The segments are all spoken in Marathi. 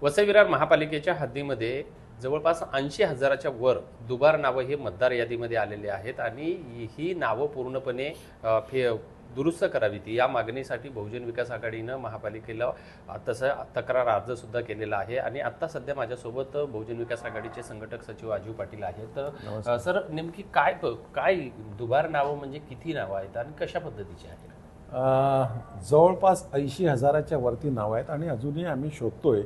वसई विरार महापालिकेच्या हद्दीमध्ये जवळपास 80,000च्या वर दुबार नावं हे मतदार यादीमध्ये आलेले आहेत आणि ही नावं पूर्णपणे दुरुस्त करावीत या मागणीसाठी बहुजन विकास आघाडीनं महापालिकेला तसं तक्रार अर्ज सुद्धा केलेला आहे। आणि आता सध्या माझ्यासोबत बहुजन विकास आघाडीचे संघटक सचिव अजू पाटील आहेत। तर सर, नेमकी काय दुबार नावं म्हणजे किती नावं आहेत आणि कशा पद्धतीची आहेत? जवळपास 80,000च्या वरती नावं आहेत आणि अजूनही आम्ही शोधतोय।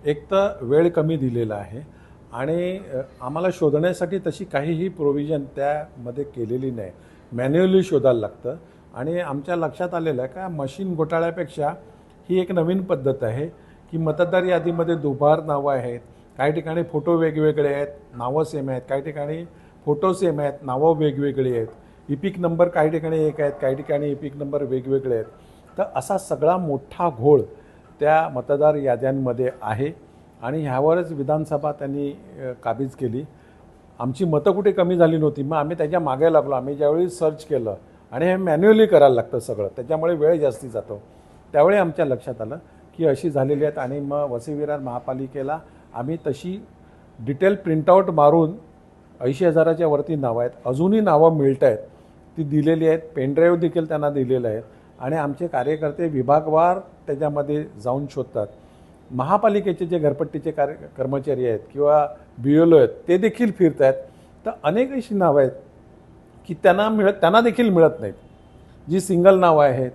एक तर वेळ कमी दिलेला आहे आणि आम्हाला शोधण्यासाठी तशी काहीही प्रोव्हिजन त्यामध्ये केलेली नाही, मॅन्युअली शोधायला लागतं। आणि आमच्या लक्षात आलेलं आहे का मशीन घोटाळ्यापेक्षा ही एक नवीन पद्धत आहे की मतदार यादीमध्ये दुबार नावं आहेत, काही ठिकाणी फोटो वेगवेगळे आहेत, नावं सेम आहेत, काही ठिकाणी फोटो सेम आहेत, नावं वेगवेगळी आहेत, इपिक नंबर काही ठिकाणी एक आहेत, काही ठिकाणी इपिक नंबर वेगवेगळे आहेत। तर असा सगळा मोठा घोळ त्या मतदार याद्यांमध्ये आहे आणि ह्यावरच विधानसभा त्यांनी काबीज केली। आमची मतं कुठे कमी झाली नव्हती, मग आम्ही त्याच्या मागे लागलो। आम्ही ज्यावेळी सर्च केलं आणि हे मॅन्युअली करायला लागतं सगळं, त्याच्यामुळे वेळ जास्ती जातो। त्यावेळी आमच्या लक्षात आलं की अशी झालेली आहेत आणि मग वसई विरार महापालिकेला आम्ही तशी डिटेल प्रिंटआउट मारून 80,000च्या वरती नावं आहेत, अजूनही नावं मिळत आहेत, ती दिलेली आहेत, पेनड्राईव्ह देखील त्यांना दिलेलं आहेत आणि आमचे कार्यकर्ते विभागवार त्याच्यामध्ये जाऊन शोधतात। महापालिकेचे जे घरपट्टीचे कर्मचारी आहेत किंवा BLO आहेत ते देखील फिरत आहेत। तर अनेक अशी नावं आहेत की त्यांना देखील मिळत नाहीत, जी सिंगल नावं आहेत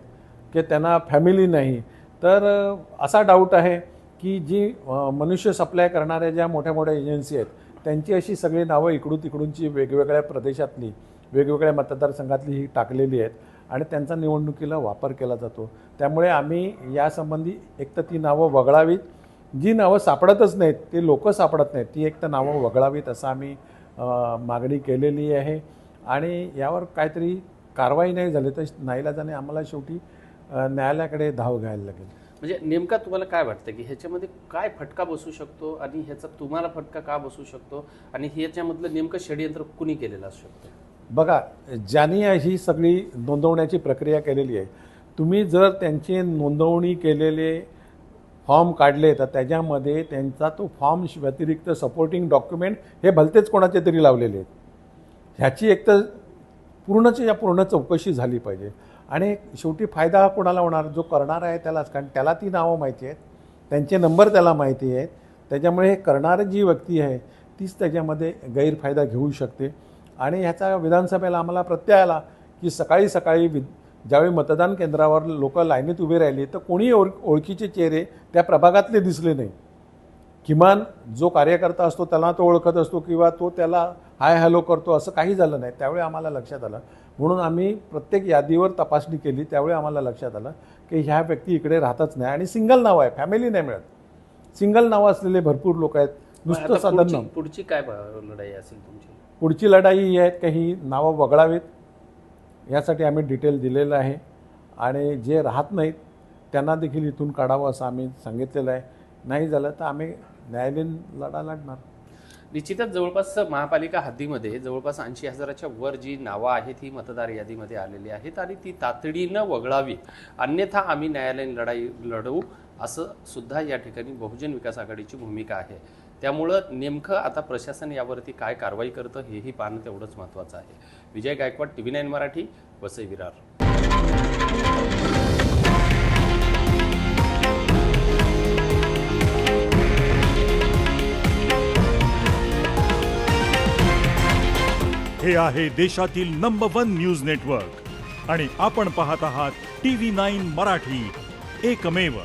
की त्यांना फॅमिली नाही। तर असा डाऊट आहे की जी मनुष्य सप्लाय करणाऱ्या ज्या मोठ्या मोठ्या एजन्सी आहेत त्यांची अशी सगळी नावं इकडून तिकडूनची वेगवेगळ्या प्रदेशातली वेगवेगळ्या मतदारसंघातली ही टाकलेली आहेत आणि त्यांचा निवडणुकीला वापर केला जातो। त्यामुळे आम्ही यासंबंधी एक तर ती नावं वगळावीत, जी नावं सापडतच नाहीत ते लोक सापडत नाहीत ती एक तर नावं वगळावीत असं आम्ही मागणी केलेली आहे। आणि यावर काहीतरी कारवाई नाही झाली तर नाईलाजाने आम्हाला शेवटी न्यायालयाकडे धाव घ्यायला लागेल। म्हणजे नेमका तुम्हाला काय वाटतं की ह्याच्यामध्ये काय फटका बसू शकतो आणि ह्याचा तुम्हाला फटका का बसू शकतो आणि ह्याच्यामधलं नेमकं षडयंत्र कुणी केलेलं असू शकतं? बघा, ज्यांनी ही सगळी नोंदवण्याची प्रक्रिया केलेली आहे, तुम्ही जर त्यांचे नोंदवणी केलेले फॉर्म काढले तर त्याच्यामध्ये त्यांचा तो फॉर्म व्यतिरिक्त सपोर्टिंग डॉक्युमेंट हे भलतेच कोणाचे तरी लावलेले आहेत। ह्याची एक तर पूर्ण चौकशी झाली पाहिजे आणि शेवटी फायदा हा कोणाला होणार? जो करणार आहे त्यालाच, कारण त्याला ती नावं माहिती आहेत, त्यांचे नंबर त्याला माहिती आहेत। त्याच्यामुळे हे करणारी जी व्यक्ती आहे तीच त्याच्यामध्ये गैरफायदा घेऊ शकते। आणि ह्याचा विधानसभेला आम्हाला प्रत्यय आला की सकाळी ज्यावेळी मतदान केंद्रावर लोक लाईनीत उभे राहिली तर कोणी ओळखीचे चेहरे त्या प्रभागातले दिसले नाही। किमान जो कार्यकर्ता असतो त्याला तो ओळखत असतो किंवा तो त्याला हाय हॅलो करतो, असं काही झालं नाही। त्यावेळी आम्हाला लक्षात आलं, म्हणून आम्ही प्रत्येक यादीवर तपासणी केली। त्यावेळी आम्हाला लक्षात आलं की ह्या व्यक्ती इकडे राहतच नाही आणि सिंगल नाव आहे, फॅमिली नाही मिळत। सिंगल नावं असलेले भरपूर लोक आहेत, नुसतं साधारण। पुढची काय लढाई असेल तुमची? पुढची लढाई ही आहे की ही नावं वगळावीत, यासाठी आम्ही डिटेल दिलेलं आहे आणि जे राहत नाहीत त्यांना देखील इथून काढावं असं आम्ही सांगितलेलं आहे। नाही झालं तर आम्ही न्यायालयीन लढा लढणार। निश्चितच जवळपास महापालिका हद्दीमध्ये जवळपास 80,000च्या वर जी नावं आहेत ही मतदार यादीमध्ये आलेली आहेत आणि ती तातडीनं वगळावी, अन्यथा आम्ही न्यायालयीन लढाई लढवू असं सुद्धा या ठिकाणी बहुजन विकास आघाडीची भूमिका आहे। त्यामुळं नेमकं आता प्रशासन यावरती काय कारवाई करतं हेही पाहणं तेवढंच महत्त्वाचं आहे। विजय गायकवाड, TV9 मराठी, वसई विरार। हे आहे देशातील नंबर 1 न्यूज नेटवर्क आणि आपण पाहत आहात TV9 मराठी, एकमेव।